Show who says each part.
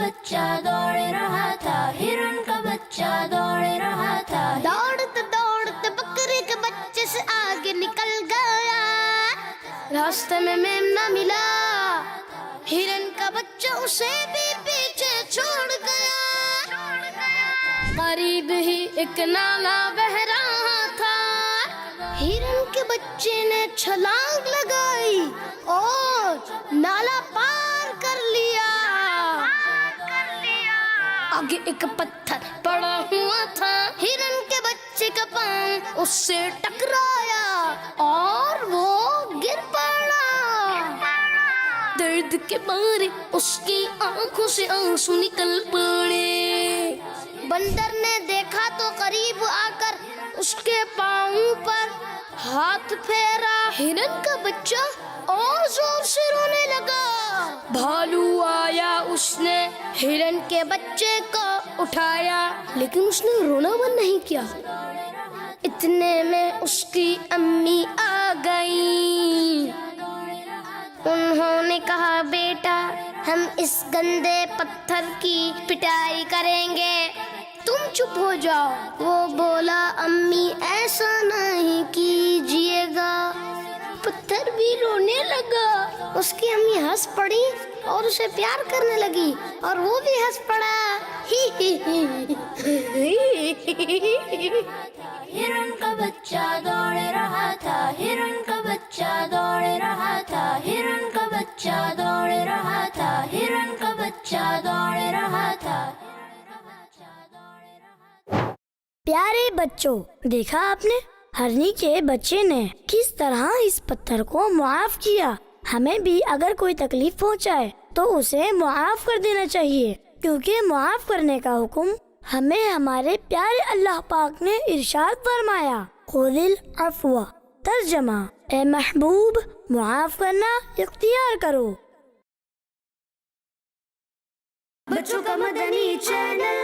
Speaker 1: بچہ دوڑ رہا تھا، ہرن کا بچہ دوڑ رہا تھا،
Speaker 2: دوڑتے دوڑتے بکری کے بچے سے آگے نکل گیا، راستے میں میمنہ ملا، ہرن کا بچہ اسے بھی پیچھے چھوڑ گیا، قریب ہی ایک نالا بہ رہا تھا، ہرن کے بچے نے چھلانگ لگائی اور نالا پار کر لیا، آگے ایک پتھر پڑا ہوا تھا، ہرن کے بچے کا پاؤں اس سے ٹکرایا اور وہ گر پڑا، درد کے مارے اس کی آنکھوں سے آنسو نکل پڑے، بندر نے دیکھا تو قریب آ کر اس کے پاؤں پر ہاتھ پھیرا، ہرن کا بچہ اور زور سے رونے لگا، بھالو آیا، اس نے ہرن کے بچے کو اٹھایا، لیکن اس نے رونا بند نہیں کیا، اتنے میں اس کی امی آ گئی، انہوں نے کہا بیٹا ہم اس گندے پتھر کی پٹائی کریں گے، تم چپ ہو جاؤ، وہ بولا امی ایسا نہیں کیجیے گا، پتھر بھی رونے لگا، اس کی امی ہنس پڑی اور اسے پیار کرنے لگی اور وہ بھی ہنس پڑا،
Speaker 1: ہرن کا بچہ دوڑ رہا تھا، ہرن کا بچہ دوڑ رہا تھا، ہرن کا بچہ دوڑ رہا تھا، ہرن کا بچہ دوڑ رہا تھا۔
Speaker 2: پیارے بچوں، دیکھا آپ نے ہرنی کے بچے نے کس طرح اس پتھر کو معاف کیا، ہمیں بھی اگر کوئی تکلیف پہنچائے تو اسے معاف کر دینا چاہیے، کیونکہ معاف کرنے کا حکم ہمیں ہمارے پیارے اللہ پاک نے ارشاد فرمایا، خذ العفو، ترجمہ اے محبوب معاف کرنا اختیار کرو۔
Speaker 1: بچوں کا مدنی چینل